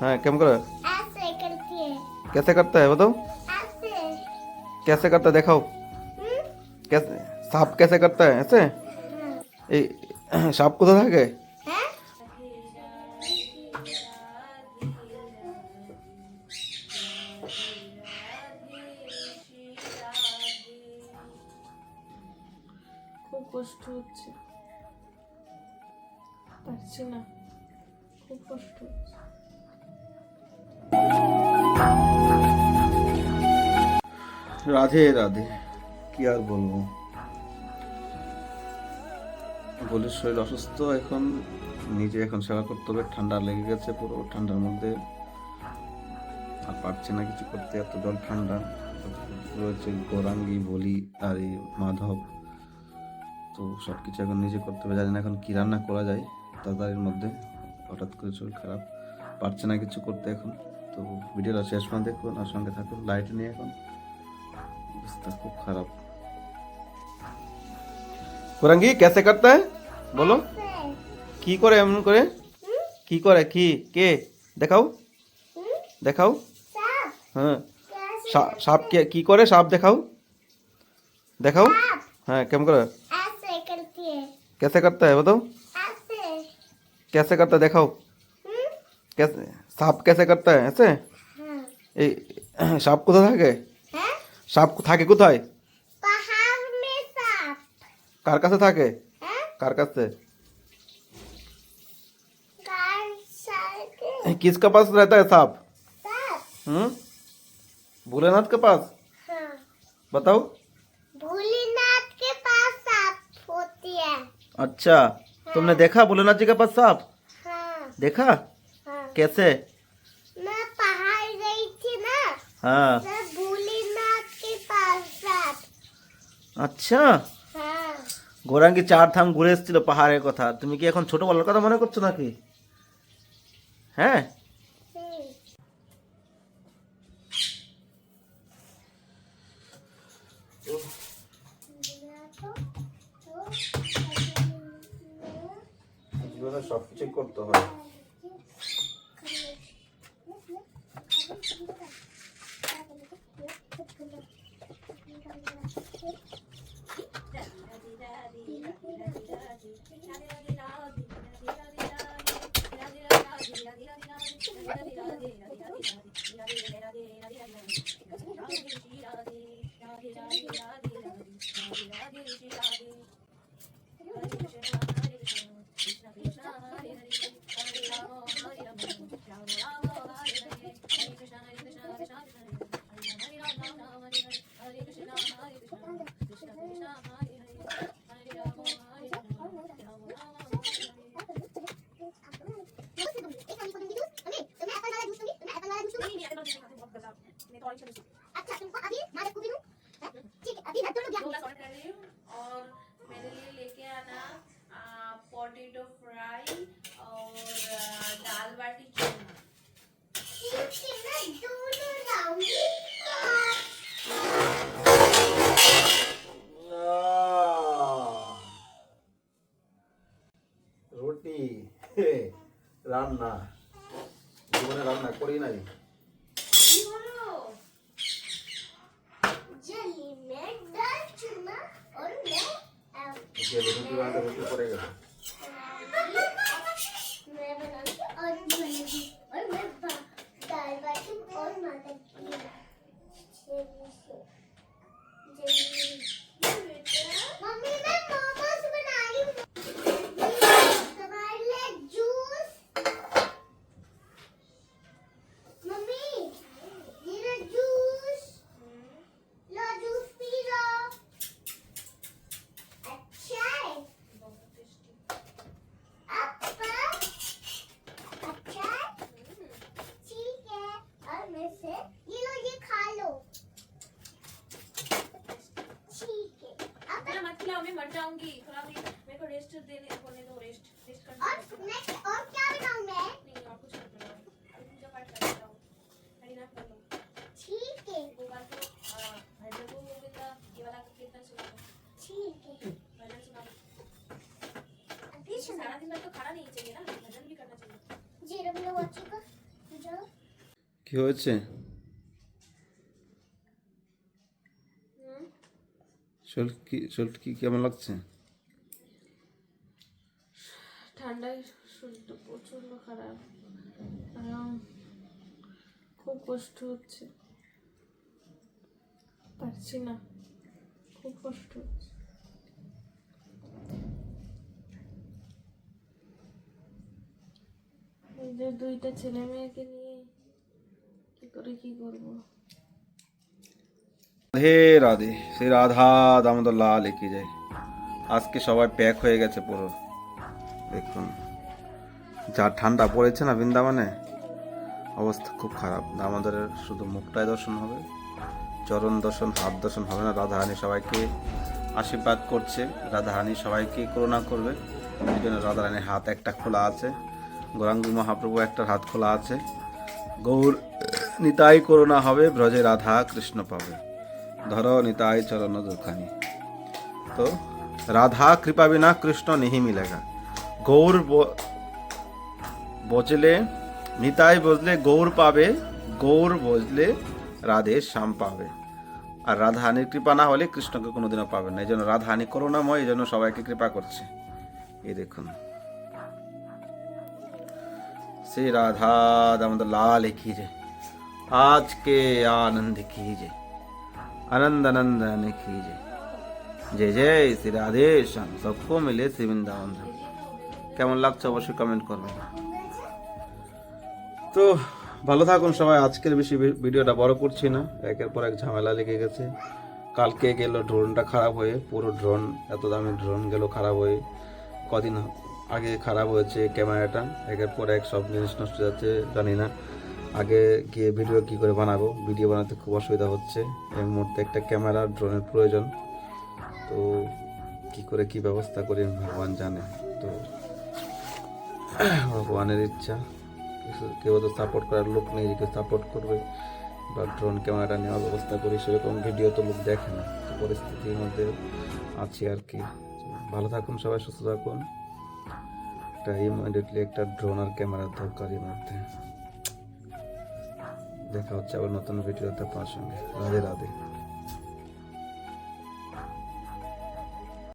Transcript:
हाँ कैम करो। ऐसे करती है। कैसे करता है बताओ। ऐसे। कैसे करता है दिखाओ। कैसे सांप कैसे करता है ऐसे। सांप কোথা থাকে। हैं? খুব কষ্ট হচ্ছে, পারছি না, খুব কষ্ট হচ্ছে। রাধে রাধে। কি আর বলবো, বলির শরীর অসুস্থ এখন, নিজে এখন সেবা করতে হবে। ঠান্ডা লেগে গেছে পুরো, ঠান্ডার মধ্যে আর পারছে না কিছু করতে, এত জল ঠান্ডা। রয়েছে গৌরাঙ্গী, বলি আর এই মাধব, তো সব কিছু এখন নিজে করতে হবে। জানি না এখন কী রান্না করা যায় তাড়াতাড়ির মধ্যে, হঠাৎ করে শরীর খারাপ, পারছে না কিছু করতে এখন। তো ভিডিওটা শেষ পর্যন্ত দেখুন আর সঙ্গে থাকুন। লাইট নিয়ে এখন অবস্থা খুব খারাপ। গৌরাঙ্গী कैसे करता है বলো। কি করে এমন করে, কি করে, কি কে দেখাও দেখাও। साफ। হ্যাঁ कैसे? সাপ কে কি করে, সাপ দেখাও দেখাও। হ্যাঁ কেমন করে। ऐसे करती है। कैसे करता है बताओ। ऐसे। कैसे करता है दिखाओ। कैसे सांप कैसे करता है ऐसे। हाँ। এই সাপ কোথা থাকে। हैं? সাপ থাকে কোথায়। पहाड़ में सांप। কার কাছে থাকে, हैं? কার কাছে। Car cycle. किसके पास रहता है सांप। सांप। भोलेनाथ के पास। हाँ। बताओ। भोलेनाथ के पास सांप होती है। अच्छा, तुमने देखा भोलेनाथ जी के पास सांप। हाँ। देखा हाँ। कैसे। मैं पहाड़ गई थी ना, हाँ तो भोलेनाथ के पास सांप। আচ্ছা। हाँ। গৌরাঙ্গী 4 ধাম ঘুরে এসেছিল পাহাড়ের কথা, তুমি কি এখন ছোটবেলার কথা মনে করছো নাকি। হ্যাঁ জীবনে সব কিছু করতে হয়। अच्छा तुमको अभी मालिक को भी दूं? ठीक है, अभी मैं दोनों दो दिया। ग्लास ऑर्डर कर रही हूँ और मेरे लिए लेके आना पोटैटो फ्राई और दाल बाटी चूरमा। ठीक है, मैं दोनों लाऊंगी। রুটি রান্না, জীবনে রান্না করি নাই। কি হলো? जली में दाल चूरमा और मैं রুটি বানাতে রুটি পড়ে গেছে। मैं बनाऊंगी और बनेगी और मैं दाल बाटी और मटर की मम्मी मैं मोमोज बना रही हूँ। तुम्हारे लिए जूस। मम्मी ये लो जूस, लो जूस पी लो। अच्छा है आपका, अच्छा है? ठीक है, और मैं से ये लो, ये खा लो। ठीक है अब इतना मत खिलाओ, मैं मर जाऊंगी। थोड़ा मेरे को रेस्ट देने होने दो, रेस्ट करने दो। और नेक्स्ट और क्या बनाऊं मैं? नहीं और कुछ मत बनाओ, अभी पूजा पाठ कर लेता हूँ, हरिनाम कर लो। ठीक है। गोपाल को भजन को गोविंदा ये वाला कीर्तन सुना दो, ठीक है भजन सुना दो। अभी सुना। सारा दिन भर तो खाना नहीं चाहिए ना, भजन भी करना चाहिए। जीरो बिलो वाची का जाओ। কি হয়েছে? শরীর কি কেমন লাগছে? ঠান্ডায় শরীরটা প্রচন্ড খারাপ, খুব কষ্ট হচ্ছে, পারছি না, খুব কষ্ট হচ্ছে। এই যে দুইটা ছেলে মেয়েকে নিয়ে কি করে কি করবো। রাধে রাধে, শ্রী রাধা দামোদর লাল কি যায়। আজকে সবাই প্যাক হয়ে গেছে পুরো, দেখুন যা ঠান্ডা পড়েছে না বৃন্দাবনে, অবস্থা খুব খারাপ। দামোদরের শুধু মুখটাই দর্শন হবে, চরণ দর্শন, হাত দর্শন হবে না। রাধারানী সবাইকে আশীর্বাদ করছে, রাধারানী সবাইকে করুণা করবে, এই জন্য রাধারানীর হাত একটা খোলা আছে, গৌরাঙ্গী মহাপ্রভু একটা হাত খোলা আছে। গৌর নিতাই করুণা হবে, ব্রজে রাধা কৃষ্ণ পাবে, ধর নিতাই চরণ দুখানি। তো রাধা কৃপা বিনা কৃষ্ণ नहीं मिलेगा। গৌর বজলে নিতাই বজলে গৌর পাবে, গৌর বজলে রাধে শ্যাম পাবে। আর রাধাহানির কৃপা না হলে কৃষ্ণকে কোনোদিনও পাবেন না। এই জন্য রাধাহানি করুণাময়, এই জন্য সবাইকে কৃপা করছে। এই দেখুন, শ্রী রাধা দামোদর লাল की जय। आज के आनंद की जय, आनंद आनंद की जय। जय जय श्री राधे श्याम, सबको मिले श्री वृंदावन धाम। কেমন লাগছে অবশ্যই কমেন্ট করবেন। তো ভালো থাকুন সবাই। আজকের বেশি ভিডিওটা বড় করছি না, একের পর এক ঝামেলা লেগে গেছে। কালকে গেল ড্রোনটা খারাপ হয়ে, পুরো ড্রোন, এত দামি ড্রোন গেল খারাপ হয়ে। কদিন আগে খারাপ হয়েছে ক্যামেরাটা, একের পর এক সব জিনিস নষ্ট হয়ে যাচ্ছে। জানি না আগে গিয়ে ভিডিও কি করে বানাবো, ভিডিও বানাতে খুব অসুবিধা হচ্ছে। এই মুহূর্তে একটা ক্যামেরা ড্রোনের প্রয়োজন, তো কি করে কি ব্যবস্থা করি ভগবান জানে। তো ভগবানের ইচ্ছা, কেউ তো সাপোর্ট করার লোক নেই, কেউ সাপোর্ট করবে বা ড্রোন ক্যামেরাটা নেওয়ার ব্যবস্থা করি, সেরকম ভিডিও তো লোক দেখে না। তো পরিস্থিতির মধ্যে আছি আর কি। ভালো থাকুন সবাই, সুস্থ থাকুন। একটা ইমিডিয়েটলি একটা ড্রোন আর ক্যামেরার দরকারের মধ্যে। দেখা হচ্ছে আবার নতুন ভিডিওতে আপনার সঙ্গে। রাধে রাধে।